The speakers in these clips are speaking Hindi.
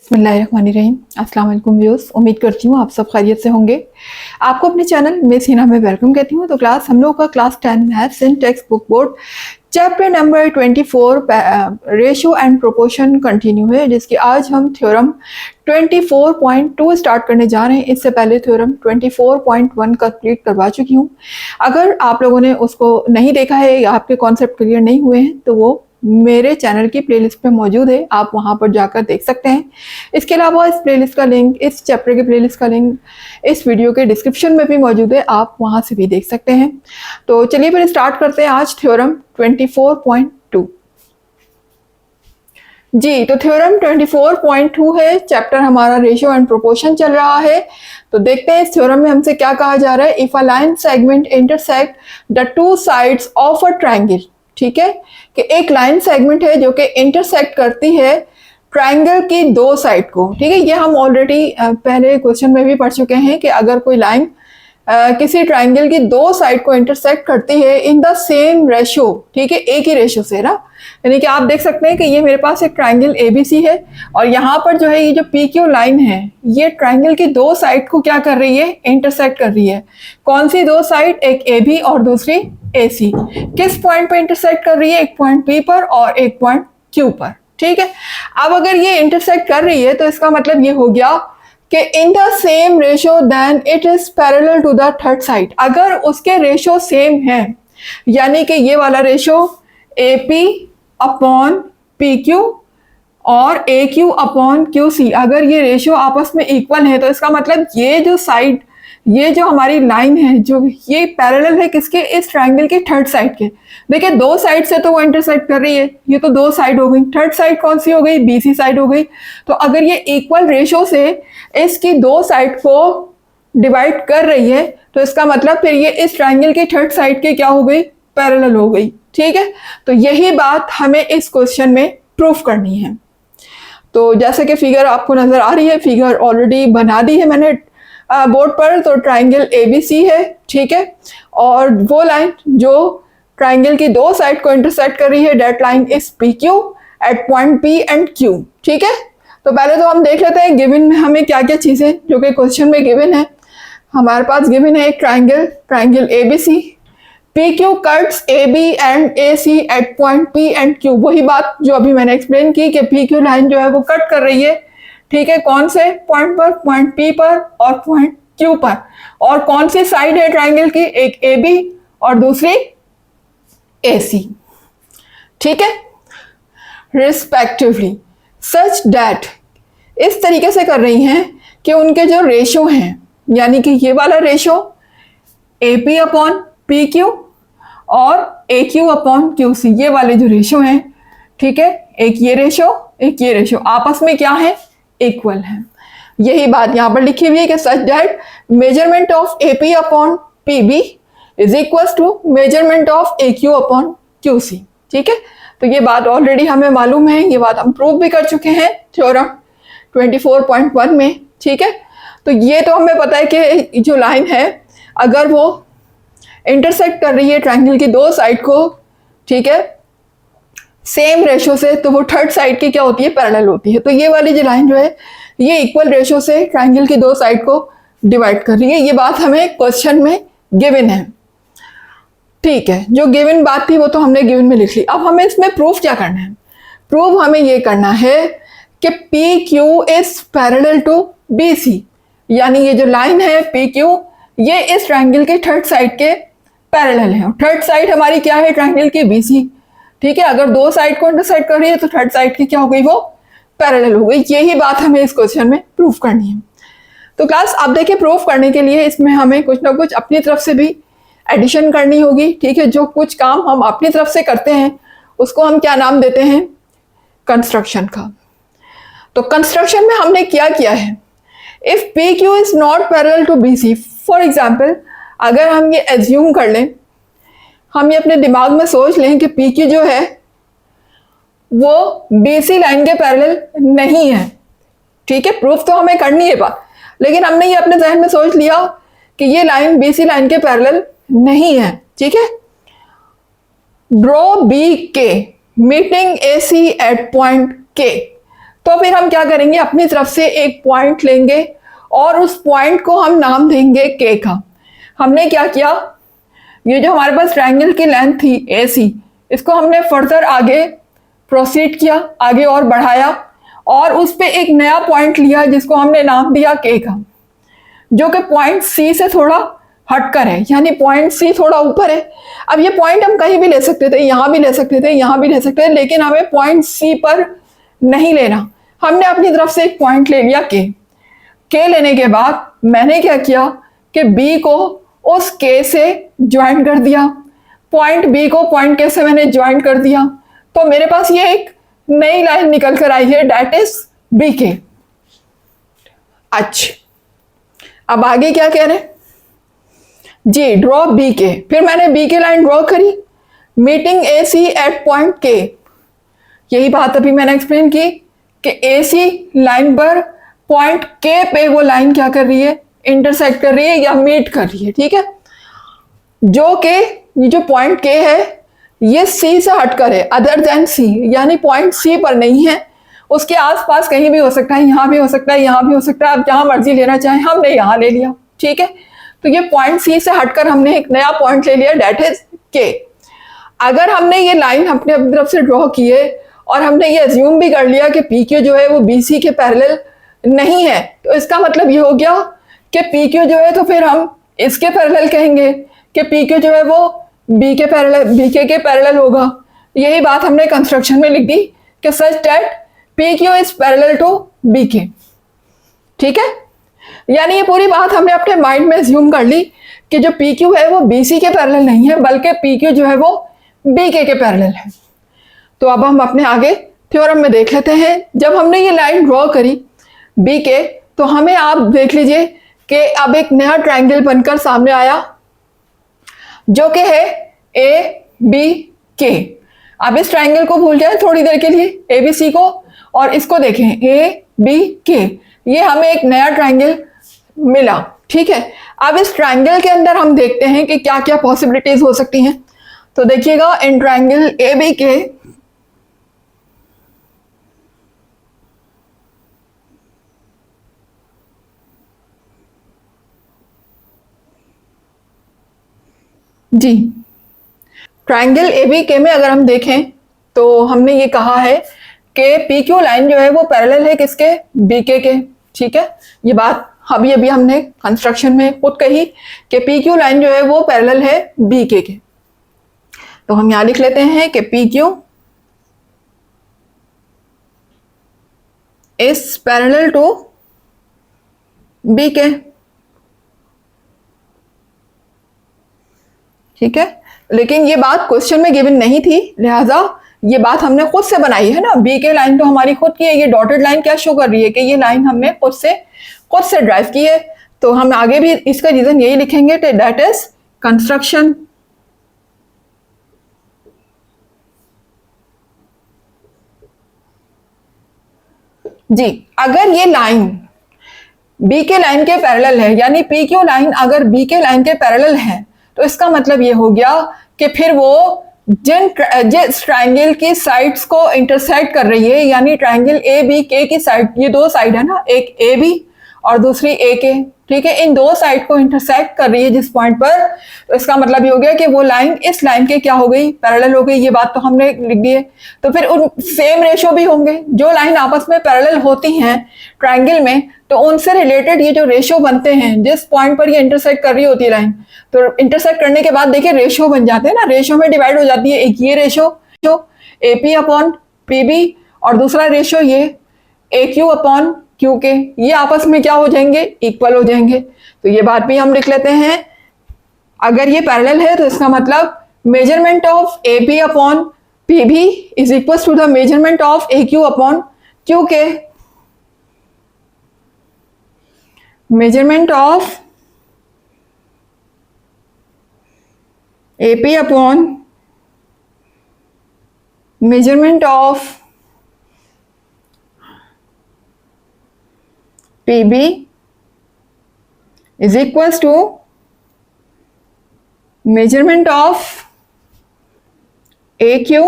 बिस्मिल्लाहिर्रहमानिर्रहीम। अस्सलाम वालेकुम व्यूअर्स, उम्मीद करती हूँ आप सब खैरियत से होंगे। आपको अपने चैनल मिस हिना में वेलकम कहती हूँ। तो क्लास हम लोग का class 10 maths in text book board chapter number 24 ratio and proportion continue है, जिसकी आज हम थ्योरम 24.2 स्टार्ट करने जा रहे हैं। इससे पहले थ्योरम 24.1 कंप्लीट करवा चुकी हूँ। अगर आप लोगों ने उसको नहीं देखा है या आपके कॉन्सेप्ट क्लियर नहीं हुए हैं तो वो मेरे चैनल की प्लेलिस्ट पे मौजूद है, आप वहां पर जाकर देख सकते हैं। इसके अलावा इस प्लेलिस्ट का लिंक, इस चैप्टर के प्लेलिस्ट का लिंक इस वीडियो के डिस्क्रिप्शन में भी मौजूद है, आप वहां से भी देख सकते हैं। तो चलिए फिर स्टार्ट करते हैं आज थ्योरम 24.2। जी, तो थ्योरम 24.2 है, चैप्टर हमारा रेशियो एंड प्रोपोर्शन चल रहा है। तो देखते हैं इस थ्योरम में हमसे क्या कहा जा रहा है। If a line segment intersect the two sides of a triangle, ठीक है, कि एक लाइन सेगमेंट है जो कि इंटरसेक्ट करती है ट्रायंगल की दो साइड को, ठीक है। ये हम ऑलरेडी पहले क्वेश्चन में भी पढ़ चुके हैं कि अगर कोई लाइन किसी ट्रायंगल की दो साइड को इंटरसेक्ट करती है इन द सेम रेशियो, ठीक है, एक ही रेशियो से ना, यानी कि आप देख सकते हैं कि ये मेरे पास एक ट्रायंगल एबीसी है और यहाँ पर जो है ये जो पी क्यू लाइन है ये ट्रायंगल की दो साइड को क्या कर रही है, इंटरसेक्ट कर रही है। कौन सी दो साइड, एक ए बी और दूसरी ए सी। किस पॉइंट पे इंटरसेक्ट कर रही है, एक पॉइंट पी पर और एक पॉइंट क्यू पर, ठीक है। अब अगर ये इंटरसेक्ट कर रही है तो इसका मतलब ये हो गया कि in the same ratio then it is parallel to the third side. अगर उसके रेशियो सेम है, यानी कि ये वाला ratio a p upon p q और a q upon q c, अगर ये रेशियो आपस में इक्वल है तो इसका मतलब ये जो साइड, ये जो हमारी लाइन है जो ये पैरेलल है किसके, इस ट्रायंगल के थर्ड साइड के। देखिए दो साइड से तो वो इंटरसेक्ट कर रही है, ये तो दो साइड हो गई, थर्ड साइड कौन सी हो गई, बीसी साइड हो गई। तो अगर ये इक्वल रेशियो से इसकी दो साइड को डिवाइड कर रही है तो इसका मतलब फिर ये इस ट्रायंगल के थर्ड साइड के क्या हो गई, पैरेलल हो गई, ठीक है। तो यही बात हमें इस क्वेश्चन में प्रूफ करनी है। तो जैसे कि फिगर आपको नजर आ रही है, फिगर ऑलरेडी बना दी है मैंने बोर्ड पर। तो ट्रायंगल एबीसी है, ठीक है, और वो लाइन जो ट्रायंगल की दो साइड को इंटरसेक्ट कर रही है that line is p q at point p and q, ठीक है। तो पहले तो हम देख लेते हैं गिवन में हमें क्या क्या चीजें जो कि क्वेश्चन में गिवन है। हमारे पास गिवन है एक triangle ABC, p q cuts a b and a c at point p and q. वही बात जो अभी मैंने एक्सप्लेन की कि पी क्यू लाइन जो है वो कट कर रही है, ठीक है, कौन से पॉइंट पर, पॉइंट पी पर और पॉइंट क्यू पर। और कौन सी साइड है ट्रायंगल की, एक ए बी और दूसरी ए सी, ठीक है, रिस्पेक्टिवली, सच दैट, इस तरीके से कर रही हैं कि उनके जो रेशियो हैं, यानी कि ये वाला ratio a p upon p q और a q upon q c, ये वाले जो रेशियो हैं, ठीक है, एक ये रेशियो आपस में क्या है, इक्वल है। यही बात यहां पर लिखी हुई है कि such that measurement of a p upon p b is equal to measurement of A q upon q c, ठीक है। तो ये बात ऑलरेडी हमें मालूम है, ये बात हम प्रूव भी कर चुके हैं थ्योरम 24.1 में, ठीक है। तो ये तो हमें पता है कि जो लाइन है अगर वो इंटरसेक्ट कर रही है ट्रायंगल की दो साइड को, ठीक है, सेम रेशियो से, तो वो थर्ड साइड की क्या होती है, पैरेलल होती है। तो ये वाली जो लाइन जो है ये इक्वल रेशियो से ट्रायंगल की दो साइड को डिवाइड कर रही है। ये बात हमें क्वेश्चन में गिवन है, ठीक है। जो गिवन बात थी वो तो हमने गिवन में लिख ली। अब हमें इसमें प्रूफ क्या करना है, प्रूफ हमें ये करना है कि p q is parallel to b c, यानी ये जो लाइन है पी क्यू ये इस ट्रायंगल के थर्ड साइड के पैरेलल है। थर्ड साइड हमारी क्या है, ट्रायंगल की बी सी, ठीक है। अगर दो साइड को इंटरसेक्ट कर रही है तो थर्ड साइड की क्या हो गई, वो पैरेलल हो गई। यही बात हमें इस क्वेश्चन में प्रूफ करनी है। तो क्लास आप देखिए प्रूफ करने के लिए इसमें हमें कुछ ना कुछ अपनी तरफ से भी एडिशन करनी होगी, ठीक है। जो कुछ काम हम अपनी तरफ से करते हैं उसको हम क्या नाम देते हैं, कंस्ट्रक्शन का। तो कंस्ट्रक्शन में हमने क्या किया है, if p q is not parallel to b c, for example अगर हम ये एज्यूम कर लें, हम ये अपने दिमाग में सोच लें कि पी क्यू जो है वो बी सी लाइन के पैरेलल नहीं है, ठीक है। प्रूफ तो हमें करनी है बात, लेकिन हमने ये अपने जहन में सोच लिया कि ये लाइन बी सी लाइन के पैरेलल नहीं है, ठीक है। ड्रॉ बी के meeting A c at point के, तो फिर हम क्या करेंगे, अपनी तरफ से एक पॉइंट लेंगे और उस पॉइंट को हम नाम देंगे के का। हमने क्या किया, ये जो हमारे पास ट्रायंगल की लेंथ थी AC, इसको हमने फर्दर आगे प्रोसीड किया, आगे और बढ़ाया और उस पे एक नया पॉइंट लिया जिसको हमने नाम दिया के का, जो कि पॉइंट C से थोड़ा हटकर है, यानी पॉइंट C थोड़ा ऊपर है। अब ये पॉइंट हम कहीं भी ले सकते थे, यहाँ भी ले सकते थे, यहाँ भी ले सकते थे, लेकिन हमें पॉइंट C पर नहीं लेना। हमने अपनी तरफ से एक पॉइंट ले लिया के लेने के बाद मैंने क्या किया कि B को उस K से ज्वाइन कर दिया, पॉइंट B को पॉइंट K से मैंने ज्वाइन कर दिया, तो मेरे पास ये एक नई लाइन निकल कर आई है, डेट इज BK। अच्छा, अब आगे क्या कह रहे हैं जी, ड्रॉ BK। फिर मैंने BK लाइन ड्रॉ करी, meeting AC at point K। यही बात अभी मैंने एक्सप्लेन की कि AC लाइन पर पॉइंट K पे वो लाइन क्या कर रही है, इंटरसेक्ट कर रही है या मीट कर रही है, ठीक है। जो कि ये जो पॉइंट K है ये C से हटकर है, अदर देन C, यानी पॉइंट C पर नहीं है, उसके आसपास कहीं भी हो सकता है, यहाँ भी हो सकता है, यहाँ भी हो सकता है, आप जहाँ मर्जी लेना चाहें, हमने यहाँ ले लिया, ठीक है। तो ये पॉइंट C से हटकर हमने एक नया पॉइंट ले लिया, डेट इज K। अगर हमने ये लाइन अपने अपनी तरफ से ड्रॉ की है और हमने ये अज्यूम भी कर लिया कि PQ जो है वो BC के पैरेलल नहीं है, तो इसका मतलब ये हो गया कि PQ जो है तो फिर हम इसके पैरेलल कहेंगे कि PQ जो है वो BK के पैरेलल होगा। यही बात हमने कंस्ट्रक्शन में लिख दी कि such that PQ is parallel to BK, ठीक है। यानी ये पूरी बात हमने अपने माइंड में अज्यूम कर ली कि जो PQ है वो BC के पैरेलल नहीं है, बल्कि PQ जो है वो BK के पैरेलल है। तो अब हम अपने आगे थ्योरम में देख लेते हैं। जब हमने ये लाइन ड्रॉ करी BK, तो हमें आप देख लीजिए कि अब एक नया ट्रायंगल बनकर सामने आया जो कि है ABK। अब इस ट्रायंगल को भूल जाए थोड़ी देर के लिए, ABC को, और इसको देखें ABK, ये हमें एक नया ट्रायंगल मिला, ठीक है। अब इस ट्रायंगल के अंदर हम देखते हैं कि क्या क्या पॉसिबिलिटीज हो सकती हैं। तो देखिएगा, इन ट्रायंगल ABK जी, ट्रायंगल ABK में अगर हम देखें तो हमने ये कहा है कि PQ लाइन जो है वो पैरेलल है किसके, BK के, ठीक है। ये बात अभी हमने कंस्ट्रक्शन में खुद कही कि PQ लाइन जो है वो पैरेलल है BK के। तो हम यहां लिख लेते हैं कि PQ is parallel to BK, ठीक है। लेकिन ये बात क्वेश्चन में गिवन नहीं थी, लिहाजा ये बात हमने खुद से बनाई है ना। BK लाइन तो हमारी खुद की है, ये डॉटेड लाइन क्या शो कर रही है कि ये लाइन हमने खुद से ड्राइव की है। तो हम आगे भी इसका रीजन यही लिखेंगे, दैट इज कंस्ट्रक्शन। जी, अगर ये लाइन BK लाइन के पैरेलल है, यानी PQ लाइन अगर BK लाइन के पैरेलल है, तो इसका मतलब ये हो गया कि फिर वो जिस ट्रायंगल की साइड्स को इंटरसेक्ट कर रही है, यानी ट्रायंगल ABK की साइड, ये दो साइड है ना, एक AB और दूसरी AK, ठीक है, इन दो साइड को इंटरसेक्ट कर रही है जिस पॉइंट पर, तो इसका मतलब ये हो गया कि वो लाइन इस लाइन के क्या हो गई, पैरेलल हो गई। ये बात तो हमने लिख दी है। तो फिर उन सेम रेशो भी होंगे, जो लाइन आपस में पैरेलल होती हैं ट्रायंगल में, तो उनसे रिलेटेड ये जो रेशो बनते हैं जिस पॉइंट पर ये इंटरसेक्ट कर रही होती है लाइन, तो इंटरसेक्ट करने के बाद देखिए रेशो बन जाते हैं ना, रेशो में डिवाइड हो जाती है। एक ये रेशो AP अपॉन PB और दूसरा रेशो ये AQ अपॉन QK, ये आपस में क्या हो जाएंगे, इक्वल हो जाएंगे। तो ये बात भी हम लिख लेते हैं, अगर ये पैरेलल है तो इसका मतलब measurement of AP upon PB is equal to the measurement of AQ upon QK। Measurement of AP upon measurement of PB is equals to measurement of AQ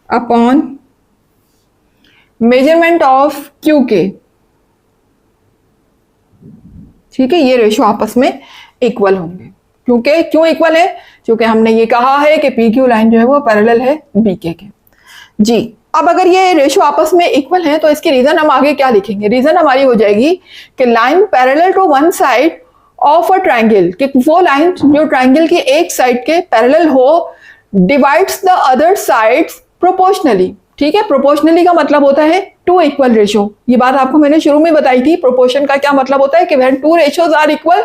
upon measurement of Q के। ठीक है, ये रेशो आपस में इक्वल होंगे। क्योंकि क्यों इक्वल है? क्योंकि हमने ये कहा है कि पी क्यू लाइन जो है वो पैरेलल है बीके के। जी, अब अगर ये रेशो आपस में इक्वल है तो इसकी रीजन हम आगे क्या लिखेंगे? रीजन हमारी हो जाएगी कि line parallel to one side of a triangle, कि वो लाइन जो ट्रायंगल की एक साइड के पैरेलल हो divides the other sides proportionally. ठीक है, प्रोपोर्शनली का मतलब होता है टू इक्वल रेशो। ये बात आपको मैंने शुरू में बताई थी। प्रोपोर्शन का क्या मतलब होता है कि when two ratios are equal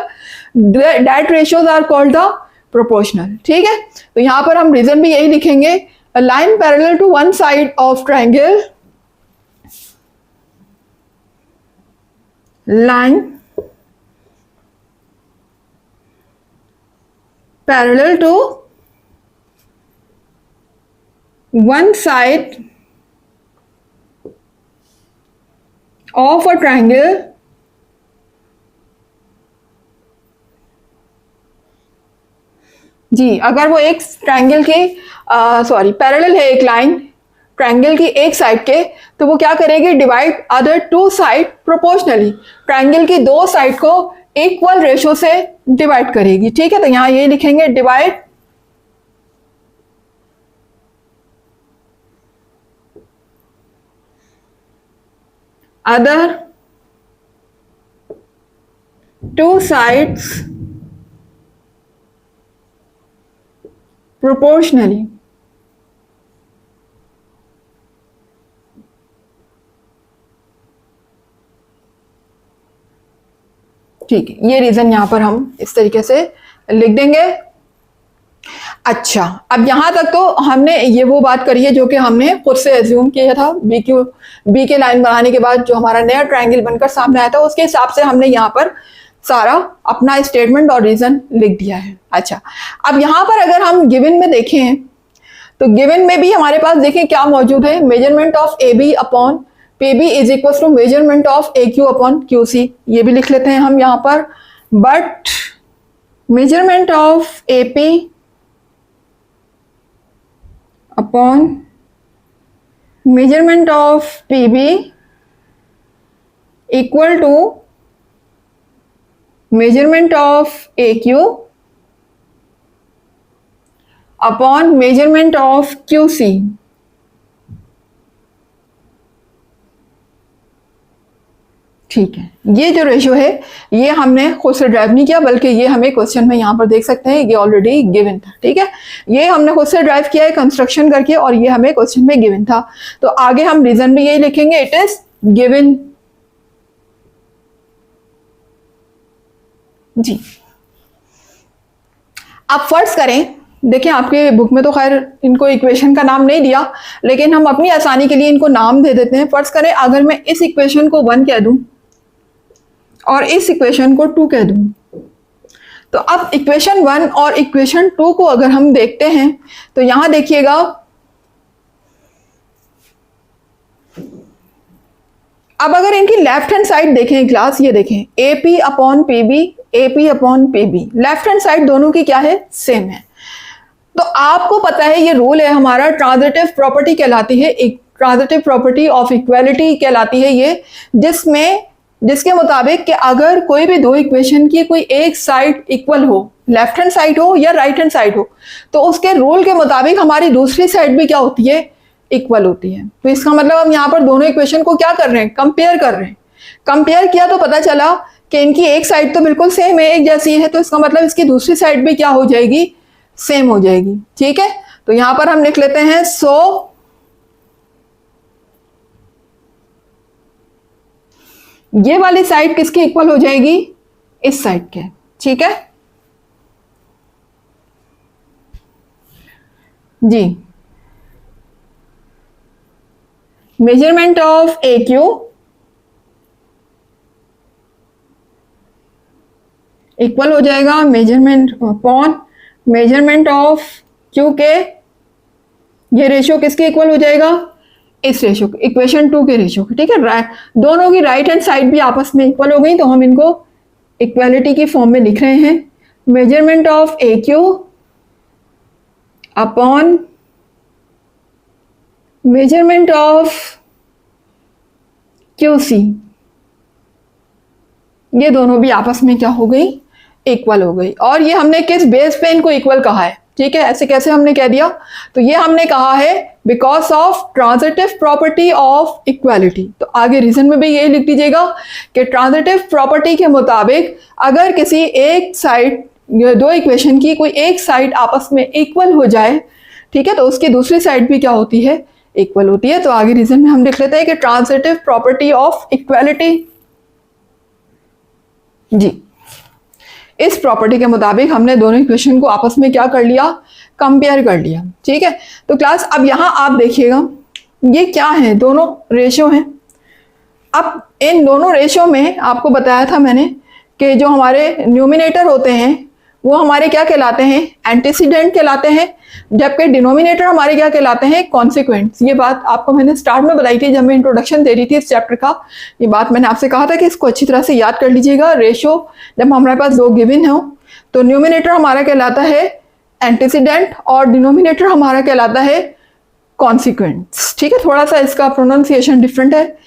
that ratios are called the proportional. ठीक है, तो यहां पर हम रीजन भी यही लिखेंगे, a line parallel to one side of triangle, line parallel to one side of a triangle जी, अगर वो एक ट्रायंगल के पैरेलल है एक लाइन ट्रायंगल की एक साइड के, तो वो क्या करेगी? Divide other two side proportionally. Triangle की दो साइड को इक्वल रेशो से डिवाइड करेगी। ठीक है, तो यहां ये लिखेंगे divide other two sides proportionally. ठीक है, ये रीजन यहां पर हम इस तरीके से लिख देंगे। अच्छा, अब यहां तक तो हमने ये वो बात करी है जो कि हमने खुद से एज्यूम किया था। बी के लाइन बनाने के बाद जो हमारा नया ट्रायंगल बनकर सामने आया था उसके हिसाब से हमने यहाँ पर सारा अपना स्टेटमेंट और रीजन लिख दिया है। अच्छा, अब यहां पर अगर हम गिवन में देखें तो गिवन में भी हमारे पास देखें क्या मौजूद है? Measurement of a b upon p b is equal to measurement of A q upon q c. ये भी लिख लेते हैं हम यहां पर, but measurement of a p upon measurement of p b equal to measurement of A q upon measurement of q c. ठीक है, ये जो रेशियो है ये हमने खुद से ड्राइव नहीं किया, बल्कि ये हमें क्वेश्चन में यहां पर देख सकते हैं, ये ऑलरेडी गिवन था। ठीक है, ये हमने खुद से ड्राइव किया है कंस्ट्रक्शन करके, और ये हमें क्वेश्चन में गिवन था। तो आगे हम रीजन में यही लिखेंगे, इट इज गिवन। जी, आप फर्ज करें, देखिए आपके बुक में तो खैर इनको इक्वेशन का नाम नहीं दिया, लेकिन हम अपनी आसानी के लिए इनको नाम दे देते हैं। फर्ज करें अगर मैं इस इक्वेशन को 1 कह दूं और इस इक्वेशन को 2 कह दूं, तो अब इक्वेशन 1 और इक्वेशन 2 को अगर हम देखते हैं तो यहां देखिएगा, अब अगर इनकी लेफ्ट हैंड साइड देखें क्लास, ये देखें a p upon p b, a p upon p b, left hand side दोनों की क्या है? सेम है। तो आपको पता है ये रूल है हमारा, ट्रांजिटिव प्रॉपर्टी कहलाती है, एक ट्रांजिटिव प्रॉपर्टी ऑफ इक्वालिटी कहलाती है ये, जिसके मुताबिक कि अगर कोई भी दो इक्वेशन की कोई एक साइड इक्वल हो, लेफ्ट हैंड साइड हो या राइट हैंड साइड हो, तो उसके रूल के मुताबिक हमारी दूसरी साइड भी क्या होती है? इक्वल होती है। तो इसका मतलब हम यहाँ पर दोनों इक्वेशन को क्या कर रहे हैं? कंपेयर कर रहे हैं। कंपेयर किया तो पता चला कि इनकी एक साइड तो बिल्कुल सेम है, एक जैसी है, तो इसका मतलब इसकी दूसरी साइड भी क्या हो जाएगी? सेम हो जाएगी। ठीक है, तो यहां पर हम लिख लेते हैं, सो ये वाली साइड किसकी इक्वल हो जाएगी? इस साइड के। ठीक है जी, measurement of A Q equal हो जाएगा measurement upon measurement of Q के। ये रेशियो किसके इक्वल हो जाएगा? इस रेशियो के, इक्वेशन 2 के रेशियो के। ठीक है, दोनों की राइट हैंड साइड भी आपस में इक्वल हो गई, तो हम इनको इक्वालिटी की फॉर्म में लिख रहे हैं, measurement of A q upon measurement of QC, ये दोनों भी आपस में क्या हो गई, इक्वल हो गई। और ये हमने किस बेस पे इनको इक्वल कहा है, ठीक है, ऐसे कैसे हमने कह दिया, तो ये हमने कहा है because of transitive property of equality. तो आगे रीजन में भी यही लिख दीजिएगा कि ट्रांजिटिव प्रॉपर्टी के मुताबिक अगर किसी एक साइड, दो इक्वेशन की कोई एक साइड आपस में इक्वल हो जाए, ठीक है, तो उसकी दूसरी साइड भी क्या होती है, इक्वल होती है। तो आगे रीजन में हम लिख लेते हैं कि ट्रांजिटिव प्रॉपर्टी ऑफ इक्वालिटी, जी, इस प्रॉपर्टी के मुताबिक हमने दोनों इक्वेशन को आपस में क्या कर लिया, कंपेयर कर लिया, ठीक है। तो क्लास अब यहां आप देखिएगा ये क्या है, दोनों रेशियो हैं। अब इन दोनों रेशियो में आपको बताया था मैंने कि जो हमारे न्यूमिनेटर होते हैं वो हमारे क्या कहलाते हैं, एंटीसीडेंट कहलाते हैं, जबकि डिनोमिनेटर हमारे क्या कहलाते हैं, कॉन्सिक्वेंट्स। ये बात आपको मैंने स्टार्ट में बताई थी जब मैं इंट्रोडक्शन दे रही थी इस चैप्टर का। ये बात मैंने आपसे कहा था कि इसको अच्छी तरह से याद कर लीजिएगा। रेशियो जब हमारे पास दो गिवन हो तो न्यूमिनेटर हमारा कहलाता है एंटीसीडेंट और डिनोमिनेटर हमारा कहलाता है कॉन्सिक्वेंट्स, ठीक है। थोड़ा सा इसका प्रोनाउंसिएशन डिफरेंट है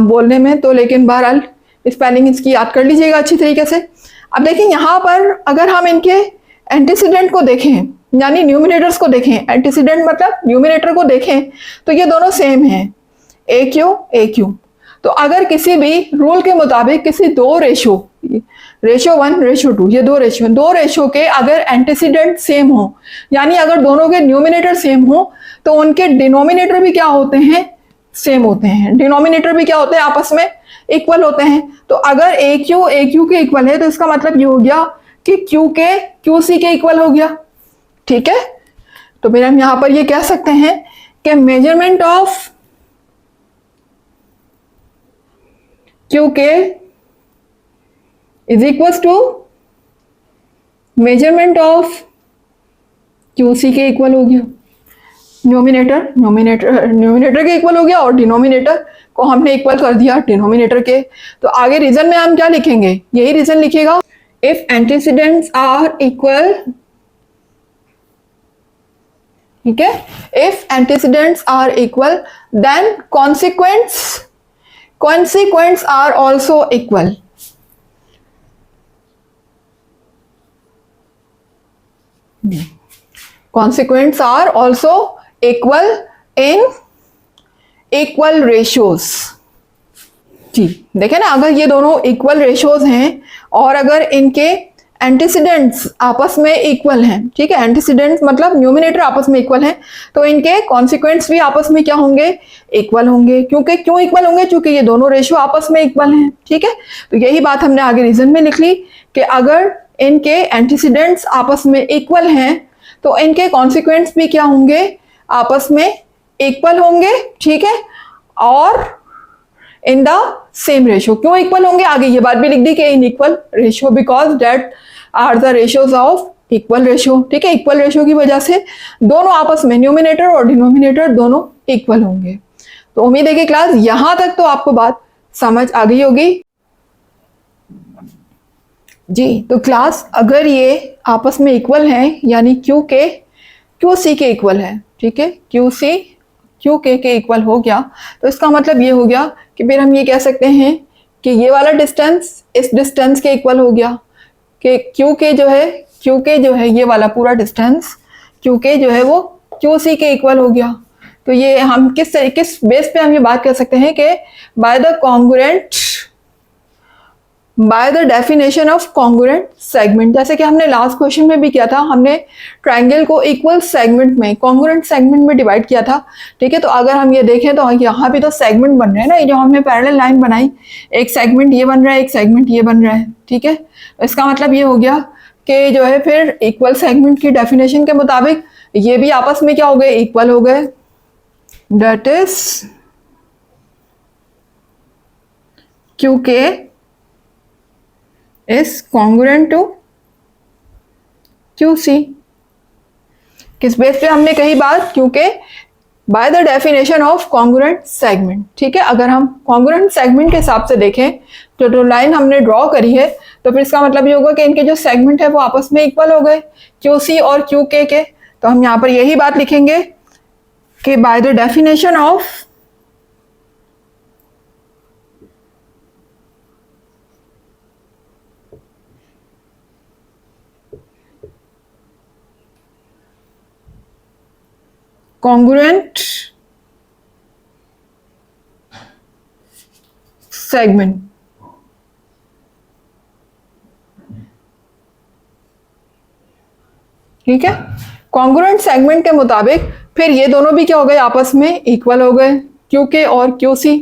बोलने में तो, लेकिन बहरहाल स्पेलिंग इसकी याद कर लीजिएगा अच्छी तरीके से। अब देखिए यहाँ पर अगर हम इनके एंटीसीडेंट को देखें, यानी न्यूमिनेटर्स को देखें, एंटीसीडेंट मतलब न्यूमिनेटर को देखें, तो ये दोनों सेम हैं, AQ। तो अगर किसी भी रूल के मुताबिक किसी दो रेशो 1 रेशो 2, ये दो रेशो के अगर एंटीसीडेंट सेम हो, यानी अगर दोनों के न्यूमिनेटर सेम हो, तो उनके डिनोमिनेटर भी क्या होते हैं, सेम होते हैं। डिनोमिनेटर भी क्या होते हैं, आपस में इक्वल होते हैं। तो अगर AQ के इक्वल है तो इसका मतलब ये हो गया कि QC के इक्वल हो गया, ठीक है। तो फिर हम यहां पर ये कह सकते हैं कि measurement of QK is equal to measurement of QC के इक्वल हो गया। न्यूमिनेटर के इक्वल हो गया और डिनोमिनेटर को हमने इक्वल कर दिया डिनोमिनेटर के। तो आगे रीजन में हम क्या लिखेंगे, यही रीजन लिखिएगा, इफ एंटीसीडेंट्स आर इक्वल, ठीक है, if antecedents are equal then consequents are also equal. Consequents are also equal in equal ratios। जी देखें ना, अगर ये दोनों इक्वल रेशियोज हैं और अगर इनके एंटीसीडेंट्स आपस में इक्वल हैं, ठीक है, एंटीसीडेंट्स मतलब न्यूमिनेटर आपस में इक्वल हैं, तो इनके कॉन्सिक्वेंट्स भी आपस में क्या होंगे, इक्वल होंगे। क्यों इक्वल होंगे, क्योंकि ये दोनों रेशियो आपस में इक्वल हैं, ठीक है। तो यही बात हमने आगे रीजन में लिख ली कि अगर इनके एंटीसीडेंट्स आपस में इक्वल हैं तो इनके कॉन्सिक्वेंट्स भी क्या होंगे, आपस में इक्वल होंगे, ठीक है, और इन द सेम रेशियो। क्यों इक्वल होंगे, आगे ये बात भी लिख दी कि in equal ratio, because that are the ratios of equal ratio, ठीक है। इक्वल रेशियो की वजह से दोनों आपस में, न्यूमिनेटर और डिनोमिनेटर दोनों इक्वल होंगे। तो उम्मीद है कि क्लास यहां तक तो आपको बात समझ आ गई होगी जी। तो क्लास अगर ये आपस में इक्वल हैं, यानी QC के इक्वल है, ठीक है, QK के इक्वल हो गया, तो इसका मतलब ये हो गया कि फिर हम ये कह सकते हैं कि ये वाला डिस्टेंस इस डिस्टेंस के इक्वल हो गया, कि QK जो है ये वाला पूरा डिस्टेंस QK जो है वो QC के इक्वल हो गया। तो ये हम किस बेस पे हम ये बात कर सकते हैं कि by the definition of congruent segment. जैसे कि हमने लास्ट क्वेश्चन में भी किया था, हमने ट्रायंगल को इक्वल सेगमेंट में, कॉन्ग्रुएंट सेगमेंट में डिवाइड किया था, ठीक है। तो अगर हम ये देखें तो यहाँ भी तो सेगमेंट बन रहे हैं ना, ये जो हमने पैरेलल लाइन बनाई, एक सेगमेंट ये बन रहा है, एक सेगमेंट ये बन रहा है, ठीक है। तो इसका मतलब ये हो गया कि जो है फिर इक्वल सेगमेंट की डेफिनेशन के मुताबिक ये भी आपस में क्या हो गए, इक्वल हो गए। That is QK is congruent to QC। किस बेस पे हमने कही बात, क्योंकि by the definition of congruent segment, ठीक है। अगर हम कॉन्ग्रुएंट सेगमेंट के हिसाब से देखें तो जो लाइन हमने ड्रॉ करी है, तो फिर इसका मतलब ये होगा कि इनके जो सेगमेंट है वो आपस में इक्वल हो गए, QC और QK के। तो हम यहाँ पर यही बात लिखेंगे कि by the definition of congruent segment, ठीक है। कॉन्ग्रुएंट सेगमेंट के मुताबिक फिर ये दोनों भी क्या हो गए, आपस में इक्वल हो गए, क्यू के और क्यू सी।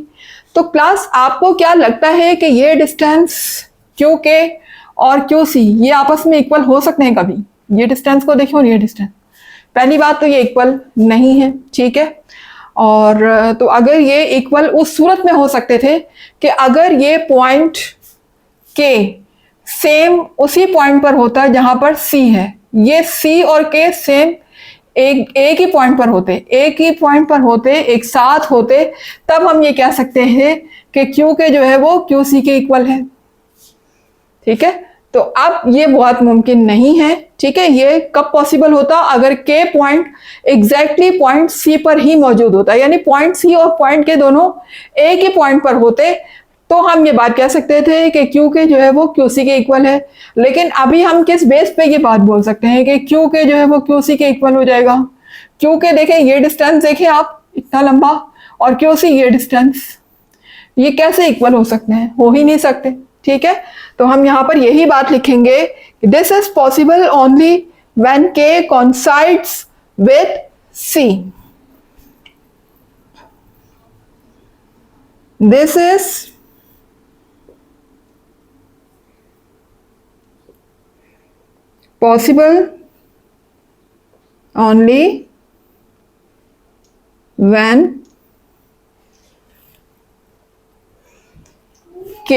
तो क्लास आपको क्या लगता है कि ये डिस्टेंस क्यू के और क्यू सी ये आपस में इक्वल हो सकते हैं कभी? ये डिस्टेंस को देखिए और ये डिस्टेंस, पहली बात तो ये इक्वल नहीं है, ठीक है। और तो अगर ये इक्वल उस सूरत में हो सकते थे कि अगर ये पॉइंट के सेम उसी पॉइंट पर होता है जहां पर सी है, ये सी और के सेम एक ही पॉइंट पर होते, एक ही पॉइंट पर होते, एक साथ होते, तब हम ये कह सकते हैं कि क्यू के जो है वो क्यू सी के इक्वल है, ठीक है। तो अब ये बहुत मुमकिन नहीं है, ठीक है। ये कब पॉसिबल होता? अगर के पॉइंट एग्जैक्टली पॉइंट सी पर ही मौजूद होता, यानी पॉइंट सी और पॉइंट के दोनों एक ही पॉइंट पर होते, तो हम ये बात कह सकते थे कि क्यू के जो है वो क्यू सी के इक्वल है। लेकिन अभी हम किस बेस पे ये बात बोल सकते हैं कि क्यू के जो है वो क्यू सी के इक्वल हो जाएगा? क्यू के देखें, ये डिस्टेंस देखें आप, इतना लंबा, और क्यू सी ये डिस्टेंस, ये कैसे इक्वल हो सकते हैं? हो ही नहीं सकते, ठीक है। तो हम यहां पर यही बात लिखेंगे, this is possible only when K coincides with C. दिस इज possible only when K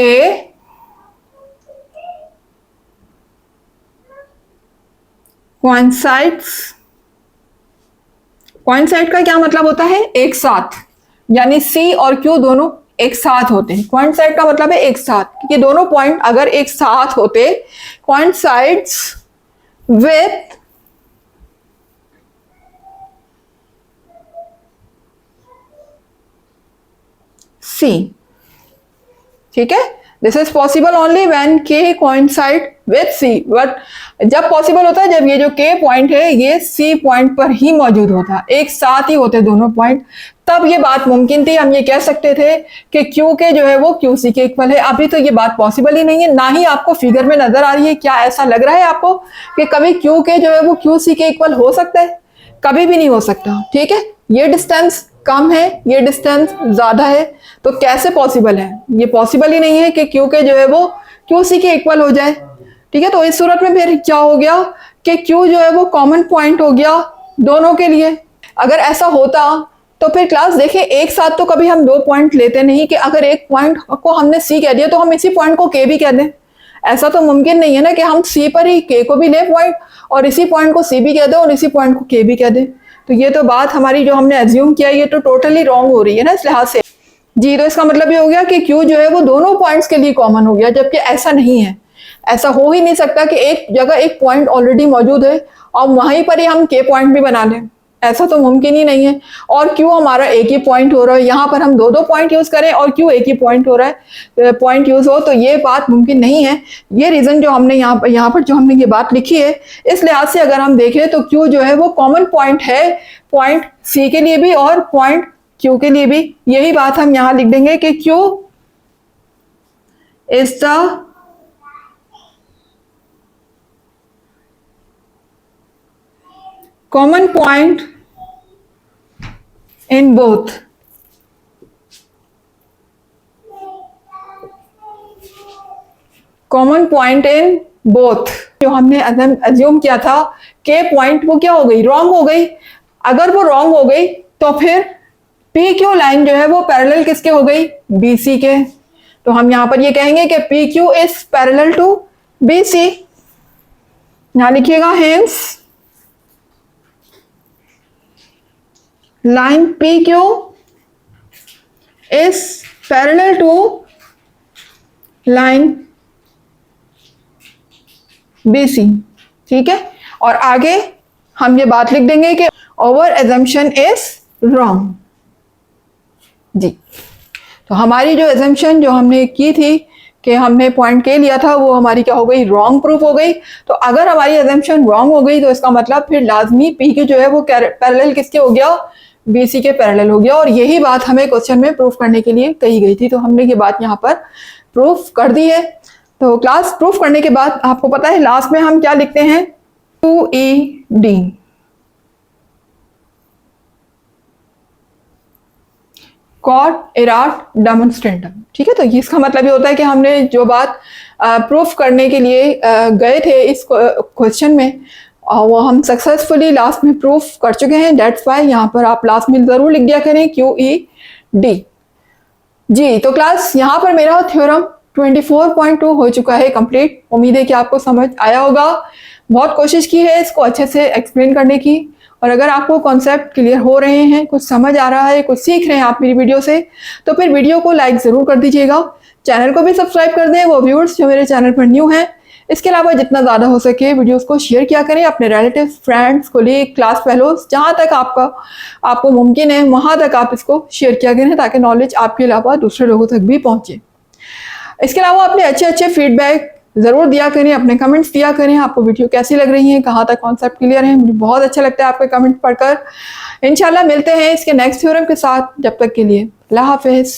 coincides, coincide का क्या मतलब होता है? एक साथ, यानी C और Q दोनों एक साथ होते हैं। coincide का मतलब है एक साथ, ये दोनों पॉइंट अगर एक साथ होते, coincides with C, ठीक है। This is possible only when के कोइंसाइड विथ सी, बट जब पॉसिबल होता है जब ये जो के पॉइंट है ये सी पॉइंट पर ही मौजूद होता, एक साथ ही होते दोनों पॉइंट, तब ये बात मुमकिन थी, हम ये कह सकते थे कि क्यू के जो है वो क्यू सी के इक्वल है। अभी तो ये बात पॉसिबल ही नहीं है, ना ही आपको फिगर में नजर आ रही है। क्या ऐसा लग रहा है आपको कि कभी क्यू के जो है वो क्यू सी के इक्वल हो सकता है? कभी भी नहीं हो सकता, ठीक है। ये डिस्टेंस कम है, ये डिस्टेंस ज्यादा है, तो कैसे पॉसिबल है? ये पॉसिबल ही नहीं है कि क्यू के जो है वो क्यू सी के इक्वल हो जाए, ठीक है। तो इस सूरत में फिर क्या हो गया कि क्यू जो है वो कॉमन पॉइंट हो गया दोनों के लिए। अगर ऐसा होता तो फिर क्लास देखिए, एक साथ तो कभी हम दो पॉइंट लेते नहीं कि अगर एक पॉइंट को हमने सी कह दिया तो हम इसी पॉइंट को के भी कह दें। ऐसा तो मुमकिन नहीं है ना कि हम सी पर ही के को भी ले पॉइंट और इसी पॉइंट को सी भी कह दें और इसी पॉइंट को के भी कह दें। तो ये तो बात हमारी जो हमने एज्यूम किया ये तो टोटली रॉन्ग हो रही है ना इस लिहाज से जी। तो इसका मतलब ये हो गया कि क्यू जो है वो दोनों पॉइंट्स के लिए कॉमन हो गया, जबकि ऐसा नहीं है। ऐसा हो ही नहीं सकता कि एक जगह एक पॉइंट ऑलरेडी मौजूद है और वहीं पर ही हम के पॉइंट भी बना लें, ऐसा तो मुमकिन ही नहीं है। और क्यू हमारा एक ही पॉइंट हो रहा है, यहाँ पर हम दो दो पॉइंट यूज करें और क्यू एक ही पॉइंट हो रहा है, पॉइंट यूज हो, तो ये बात मुमकिन नहीं है। ये रीजन जो हमने यहाँ पर जो हमने ये बात लिखी है, इस लिहाज से अगर हम देखें तो क्यू जो है वो कॉमन पॉइंट है, पॉइंट सी के लिए भी और पॉइंट क्यू के लिए भी। यही बात हम यहां लिख देंगे कि Q is the common point in both common point in both. जो हमने अज्यूम किया था के पॉइंट, वो क्या हो गई? रॉन्ग हो गई। अगर वो रॉन्ग हो गई तो फिर पी क्यू लाइन जो है वो पैरेलल किसके हो गई? बी सी के। तो हम यहां पर ये कहेंगे कि p q is parallel to b c. यहां लिखिएगा hence line p q is parallel to line b c, ठीक है। और आगे हम ये बात लिख देंगे कि ओवर एजम्पशन इज रॉन्ग। जी, तो हमारी जो एजम्पशन जो हमने की थी कि हमने पॉइंट के लिया था वो हमारी क्या हो गई, रॉन्ग प्रूफ हो गई। तो अगर हमारी एजम्पशन रॉन्ग हो गई तो इसका मतलब फिर लाजमी पी के जो है वो पैरेलल किसके हो गया, बीसी के पैरेलल हो गया। और यही बात हमें क्वेश्चन में प्रूफ करने के लिए कही गई थी, तो हमने ये बात यहाँ पर प्रूफ कर दी है। तो क्लास प्रूफ करने के बाद आपको पता है लास्ट में हम क्या लिखते हैं, 2ED, क्वाड इराट डेमोन्स्ट्रेंडम। ठीक है, तो इसका मतलब ये होता है कि हमने जो बात प्रूफ करने के लिए गए थे इस क्वेश्चन में वो हम सक्सेसफुली लास्ट में प्रूफ कर चुके हैं। डेट्स वाई यहाँ पर आप लास्ट में ज़रूर लिख दिया करें QED। जी, तो क्लास यहाँ पर मेरा थ्योरम 24.2 हो चुका है कंप्लीट। उम्मीद है कि आपको समझ आया होगा। बहुत कोशिश की है इसको अच्छे से एक्सप्लेन करने की, और अगर आपको कॉन्सेप्ट क्लियर हो रहे हैं, कुछ समझ आ रहा है, कुछ सीख रहे हैं आप मेरी वीडियो से, तो फिर वीडियो को लाइक ज़रूर कर दीजिएगा। चैनल को भी सब्सक्राइब कर दें वो व्यूअर्स जो मेरे चैनल पर न्यू हैं। इसके अलावा जितना ज़्यादा हो सके वीडियोस को शेयर किया करें अपने relatives, friends, colleague, class fellows, जहाँ तक आपको मुमकिन है वहाँ तक आप इसको शेयर किया करें ताकि नॉलेज आपके अलावा दूसरे लोगों तक भी पहुँचे। इसके अलावा अपने अच्छे फीडबैक ज़रूर दिया करें, अपने कमेंट्स दिया करें, आपको वीडियो कैसी लग रही है, कहाँ तक कॉन्सेप्ट क्लियर है। मुझे बहुत अच्छा लगता है आपके कमेंट पढ़कर। इंशाल्लाह मिलते हैं इसके नेक्स्ट थ्योरम के साथ। जब तक के लिए अल्लाह हाफिज़।